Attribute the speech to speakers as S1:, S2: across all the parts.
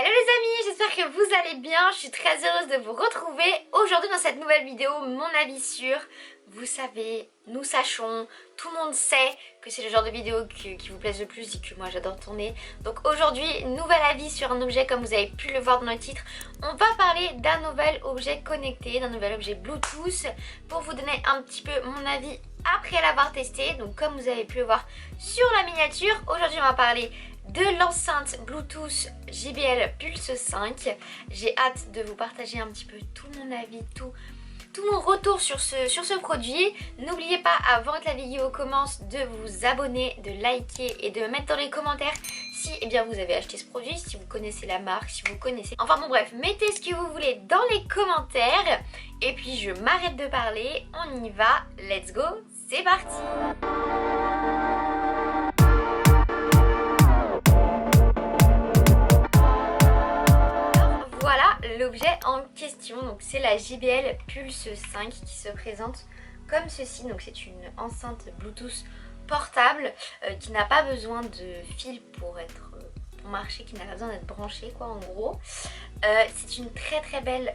S1: Hello les amis, j'espère que vous allez bien, je suis très heureuse de vous retrouver aujourd'hui dans cette nouvelle vidéo, mon avis sur, vous savez, nous sachons, tout le monde sait que c'est le genre de vidéo qui vous plaise le plus et que moi j'adore tourner. Donc aujourd'hui, nouvel avis sur un objet comme vous avez pu le voir dans le titre. On va parler d'un nouvel objet connecté, d'un nouvel objet Bluetooth pour vous donner un petit peu mon avis après l'avoir testé. Donc comme vous avez pu le voir sur la miniature, aujourd'hui on va parler de l'enceinte Bluetooth JBL Pulse 5. J'ai hâte de vous partager un petit peu tout mon avis, tout mon retour sur ce produit. N'oubliez pas, avant que la vidéo commence, de vous abonner, de liker et de mettre dans les commentaires si vous avez acheté ce produit, si vous connaissez la marque, si vous connaissez... Enfin bon bref, mettez ce que vous voulez dans les commentaires. Et puis je m'arrête de parler, on y va, let's go, c'est parti. Voilà l'objet en question, donc c'est la JBL Pulse 5 qui se présente comme ceci. Donc c'est une enceinte Bluetooth portable qui n'a pas besoin de fil pour marcher, qui n'a pas besoin d'être branchée quoi en gros. C'est une très belle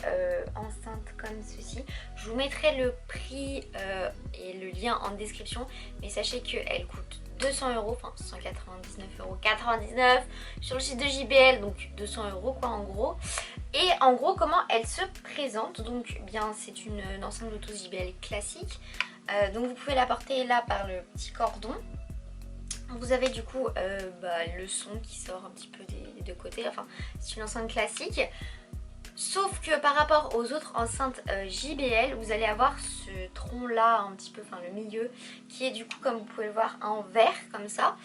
S1: enceinte comme ceci. Je vous mettrai le prix et le lien en description, mais sachez qu'elle coûte 200 €, enfin 199,99 € sur le site de JBL, donc 200 € quoi en gros. Et en gros comment elle se présente, donc bien c'est une enceinte Bluetooth JBL classique, donc vous pouvez la porter là par le petit cordon. Vous avez du coup le son qui sort un petit peu des deux côtés, enfin c'est une enceinte classique. Sauf que par rapport aux autres enceintes JBL, vous allez avoir ce tronc là un petit peu, enfin le milieu, qui est du coup comme vous pouvez le voir en vert comme ça,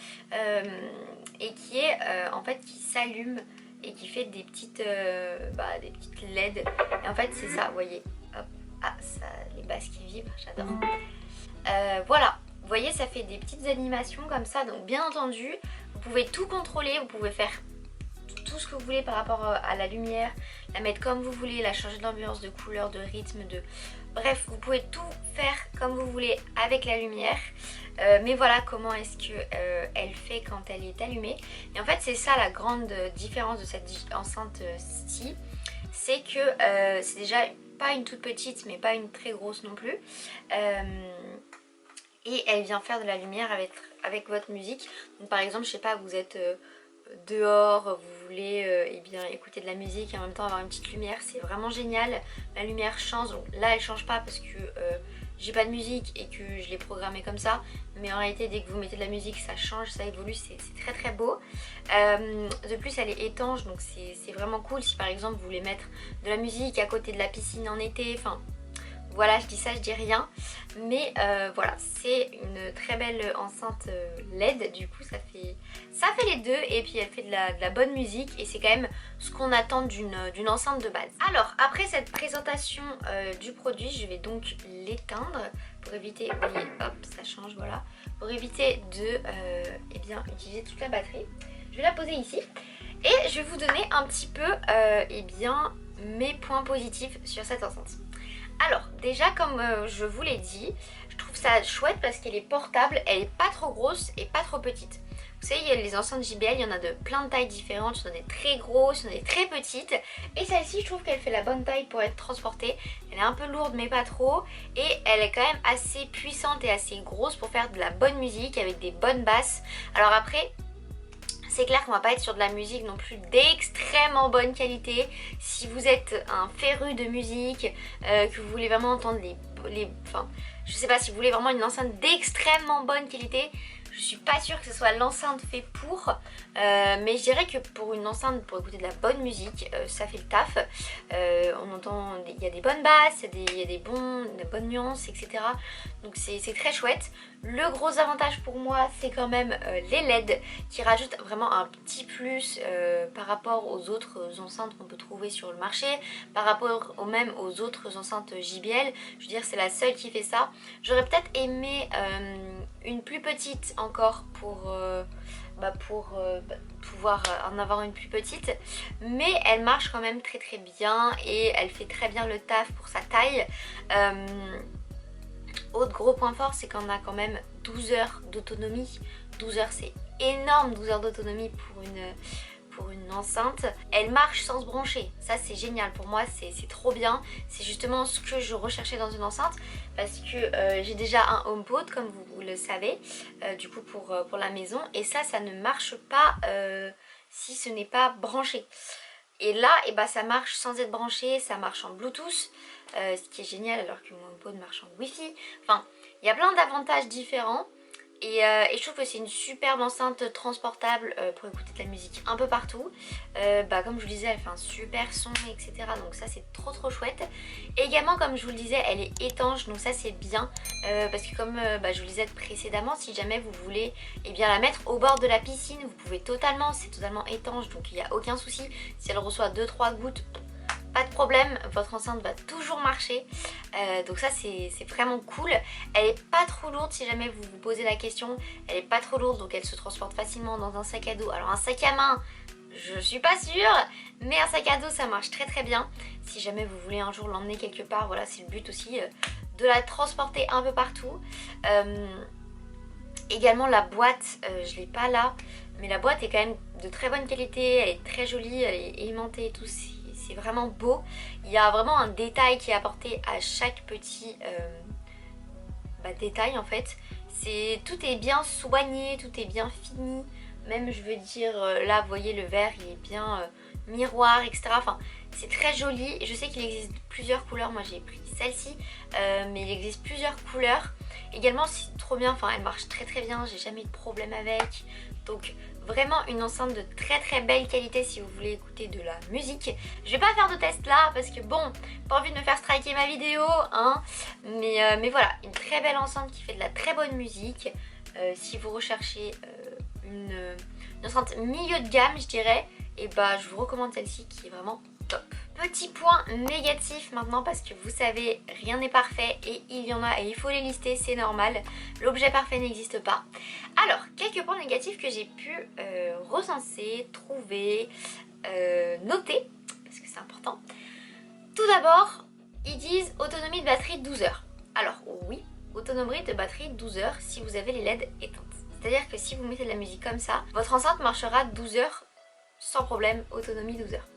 S1: et qui est en fait qui s'allume et qui fait des petites LED. Et en fait c'est ça, vous voyez, hop, ah ça, les basses qui vibrent, j'adore. Voilà, vous voyez ça fait des petites animations comme ça, donc bien entendu vous pouvez tout contrôler, vous pouvez faire tout ce que vous voulez par rapport à la lumière, la mettre comme vous voulez, la changer d'ambiance, de couleur, de rythme, bref, vous pouvez tout faire comme vous voulez avec la lumière. Mais voilà comment est-ce que elle fait quand elle est allumée. Et en fait c'est ça la grande différence de cette enceinte-ci, c'est que c'est déjà pas une toute petite mais pas une très grosse non plus. Et elle vient faire de la lumière avec votre musique. Donc par exemple je sais pas, vous êtes dehors, vous voulez écouter de la musique et en même temps avoir une petite lumière, c'est vraiment génial. La lumière change, donc là elle change pas parce que j'ai pas de musique et que je l'ai programmée comme ça, mais en réalité dès que vous mettez de la musique ça change, ça évolue, c'est très beau. De plus elle est étanche, donc c'est vraiment cool si par exemple vous voulez mettre de la musique à côté de la piscine en été, enfin voilà, je dis ça, je dis rien, mais voilà, c'est une très belle enceinte LED, du coup ça fait les deux, et puis elle fait de la bonne musique, et c'est quand même ce qu'on attend d'une enceinte de base. Alors, après cette présentation du produit, je vais donc l'éteindre pour éviter, vous voyez, hop, ça change, voilà, pour éviter de utiliser toute la batterie. Je vais la poser ici, et je vais vous donner un petit peu mes points positifs sur cette enceinte. Alors déjà comme je vous l'ai dit, je trouve ça chouette parce qu'elle est portable, elle est pas trop grosse et pas trop petite. Vous savez, il y a les enceintes JBL, il y en a de plein de tailles différentes, il y en a des très grosses, il y en a des très petites. Et celle-ci, je trouve qu'elle fait la bonne taille pour être transportée. Elle est un peu lourde mais pas trop. Et elle est quand même assez puissante et assez grosse pour faire de la bonne musique avec des bonnes basses. Alors après... c'est clair qu'on va pas être sur de la musique non plus d'extrêmement bonne qualité. Si vous êtes un féru de musique, que vous voulez vraiment entendre je sais pas, si vous voulez vraiment une enceinte d'extrêmement bonne qualité, je suis pas sûre que ce soit l'enceinte fait pour, mais je dirais que pour une enceinte pour écouter de la bonne musique, ça fait le taf. On entend, il y a des bonnes basses, il y a des bonnes nuances, etc. Donc c'est très chouette. Le gros avantage pour moi, c'est quand même les LED qui rajoutent vraiment un petit plus par rapport aux autres enceintes qu'on peut trouver sur le marché, par rapport même aux autres enceintes JBL. Je veux dire, c'est la seule qui fait ça. J'aurais peut-être aimé une plus petite encore pour pouvoir en avoir une plus petite, mais elle marche quand même très bien et elle fait très bien le taf pour sa taille. Autre gros point fort, c'est qu'on a quand même 12 heures d'autonomie. 12 heures, c'est énorme, 12 heures d'autonomie pour pour une enceinte, elle marche sans se brancher. Ça c'est génial, pour moi c'est trop bien. C'est justement ce que je recherchais dans une enceinte parce que j'ai déjà un HomePod comme vous le savez, du coup pour la maison. Et ça ne marche pas si ce n'est pas branché. Et là, et bah, ça marche sans être branché, ça marche en Bluetooth, ce qui est génial alors que mon HomePod marche en Wi-Fi. Enfin, il y a plein d'avantages différents. Et je trouve que c'est une superbe enceinte transportable pour écouter de la musique un peu partout. Bah, comme je vous le disais, elle fait un super son, etc. Donc ça c'est trop chouette. Et également, comme je vous le disais, elle est étanche, donc ça c'est bien. Parce que comme bah, je vous le disais précédemment, si jamais vous voulez bien, la mettre au bord de la piscine, vous pouvez totalement, c'est totalement étanche, donc il n'y a aucun souci. Si elle reçoit 2-3 gouttes, pas de problème, votre enceinte va toujours marcher. Donc ça c'est vraiment cool. Elle est pas trop lourde si jamais vous vous posez la question. Elle est pas trop lourde, donc elle se transporte facilement dans un sac à dos. Alors un sac à main, je suis pas sûre, mais un sac à dos ça marche très bien. Si jamais vous voulez un jour l'emmener quelque part, voilà, c'est le but aussi, de la transporter un peu partout. Également la boîte, je l'ai pas là, mais la boîte est quand même de très bonne qualité. Elle est très jolie, elle est aimantée et tout. C'est vraiment beau. Il y a vraiment un détail qui est apporté à chaque petit détail en fait. Tout est bien soigné, tout est bien fini. Même je veux dire, là vous voyez le verre il est bien miroir, etc. Enfin c'est très joli. Je sais qu'il existe plusieurs couleurs. Moi j'ai pris celle-ci, mais il existe plusieurs couleurs. Également c'est trop bien, enfin elle marche très bien. J'ai jamais eu de problème avec. Donc vraiment une enceinte de très belle qualité si vous voulez écouter de la musique. Je vais pas faire de test là parce que bon, pas envie de me faire striker ma vidéo, hein. Mais voilà, une très belle enceinte qui fait de la très bonne musique. Si vous recherchez une enceinte milieu de gamme, je dirais, et bah je vous recommande celle-ci qui est vraiment top. Petit point négatif maintenant parce que vous savez, rien n'est parfait et il y en a et il faut les lister, c'est normal. L'objet parfait n'existe pas. Alors, quelques points négatifs que j'ai pu recenser, trouver, noter, parce que c'est important. Tout d'abord, ils disent autonomie de batterie 12 heures. Alors oui, autonomie de batterie 12 heures si vous avez les LED éteintes. C'est-à-dire que si vous mettez de la musique comme ça, votre enceinte marchera 12 heures sans problème, autonomie 12 heures.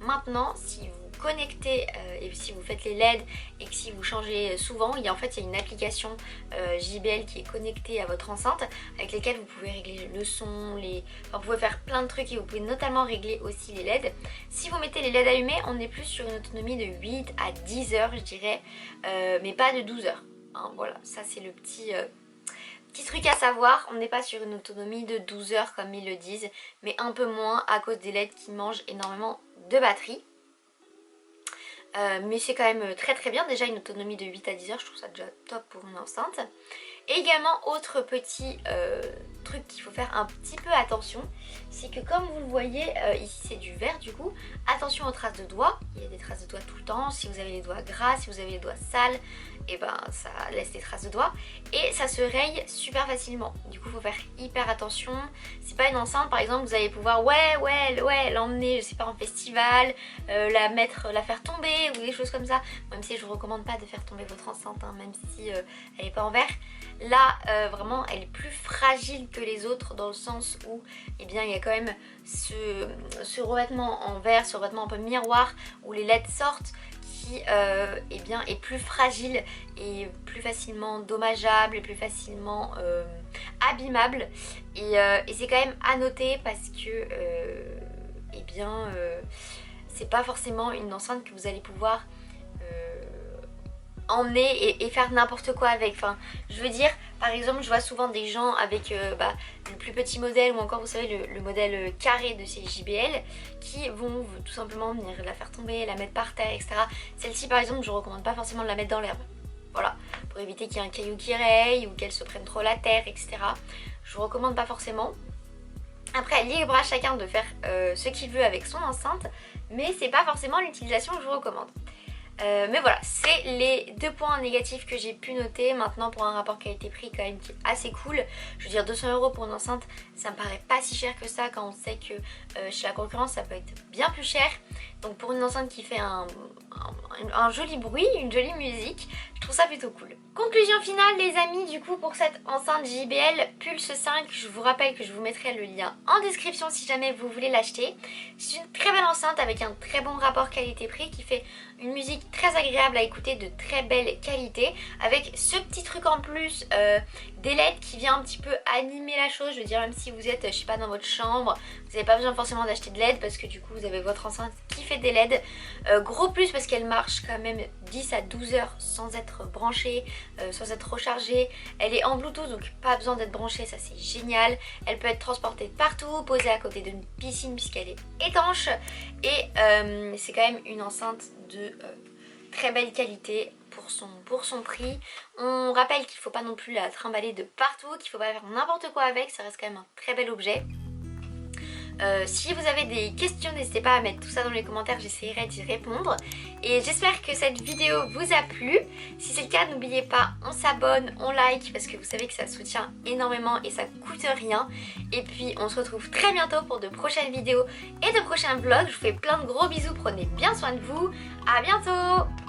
S1: Maintenant, si vous connectez et si vous faites les LED et que si vous changez souvent, il y a une application JBL qui est connectée à votre enceinte avec lesquelles vous pouvez régler le son, vous pouvez faire plein de trucs et vous pouvez notamment régler aussi les LED. Si vous mettez les LED allumés, on est plus sur une autonomie de 8 à 10 heures je dirais, mais pas de 12 heures. Hein, voilà, ça c'est le petit truc à savoir. On n'est pas sur une autonomie de 12 heures comme ils le disent, mais un peu moins à cause des LED qui mangent énormément de batterie. Mais c'est quand même très bien. Déjà une autonomie de 8 à 10 heures, je trouve ça déjà top pour une enceinte. Et également autre petit truc qu'il faut faire un petit peu attention, c'est que comme vous le voyez ici c'est du verre du coup, attention aux traces de doigts. Il y a des traces de doigts tout le temps. Si vous avez les doigts gras, si vous avez les doigts sales, et ben ça laisse des traces de doigts et ça se raye super facilement. Du coup faut faire hyper attention. C'est pas une enceinte par exemple vous allez pouvoir l'emmener je sais pas en festival, la faire tomber ou des choses comme ça. Même si je vous recommande pas de faire tomber votre enceinte hein, même si elle est pas en verre. Là vraiment elle est plus fragile que les autres dans le sens où il y a quand même ce revêtement en verre, ce revêtement un peu miroir où les LED sortent qui est plus fragile et plus facilement dommageable et plus facilement abîmable et c'est quand même à noter parce que c'est pas forcément une enceinte que vous allez pouvoir emmener et faire n'importe quoi avec. Enfin, je veux dire, par exemple, je vois souvent des gens avec le plus petit modèle ou encore, vous savez, le modèle carré de ces JBL qui vont tout simplement venir la faire tomber, la mettre par terre, etc. Celle-ci, par exemple, je ne recommande pas forcément de la mettre dans l'herbe. Voilà, pour éviter qu'il y ait un caillou qui raye ou qu'elle se prenne trop la terre, etc. Je vous recommande pas forcément. Après, libre à chacun de faire ce qu'il veut avec son enceinte, mais c'est pas forcément l'utilisation que je vous recommande. Mais voilà, c'est les deux points négatifs que j'ai pu noter. Maintenant pour un rapport qualité-prix quand même qui est assez cool. Je veux dire 200 € pour une enceinte, ça me paraît pas si cher que ça quand on sait que chez la concurrence ça peut être bien plus cher. Donc pour une enceinte qui fait un joli bruit, une jolie musique, je trouve ça plutôt cool. Conclusion finale les amis, du coup pour cette enceinte JBL Pulse 5, je vous rappelle que je vous mettrai le lien en description si jamais vous voulez l'acheter. C'est une très belle enceinte avec un très bon rapport qualité-prix qui fait une musique très agréable à écouter, de très belle qualité, avec ce petit truc en plus des LED qui vient un petit peu animer la chose. Je veux dire, même si vous êtes, je sais pas, dans votre chambre, vous n'avez pas besoin forcément d'acheter de LED parce que du coup vous avez votre enceinte qui fait des LED. Gros plus parce qu'elle marche quand même 10 à 12 heures sans être branchée, sans être rechargée. Elle est en Bluetooth donc pas besoin d'être branchée, ça c'est génial. Elle peut être transportée partout, posée à côté d'une piscine puisqu'elle est étanche. Et c'est quand même une enceinte de très belle qualité pour son prix. On rappelle qu'il ne faut pas non plus la trimballer de partout, qu'il ne faut pas faire n'importe quoi avec, ça reste quand même un très bel objet. Si vous avez des questions, n'hésitez pas à mettre tout ça dans les commentaires, j'essaierai d'y répondre. Et j'espère que cette vidéo vous a plu. Si c'est le cas, n'oubliez pas, on s'abonne, on like, parce que vous savez que ça soutient énormément et ça coûte rien. Et puis on se retrouve très bientôt pour de prochaines vidéos et de prochains vlogs. Je vous fais plein de gros bisous, prenez bien soin de vous. À bientôt!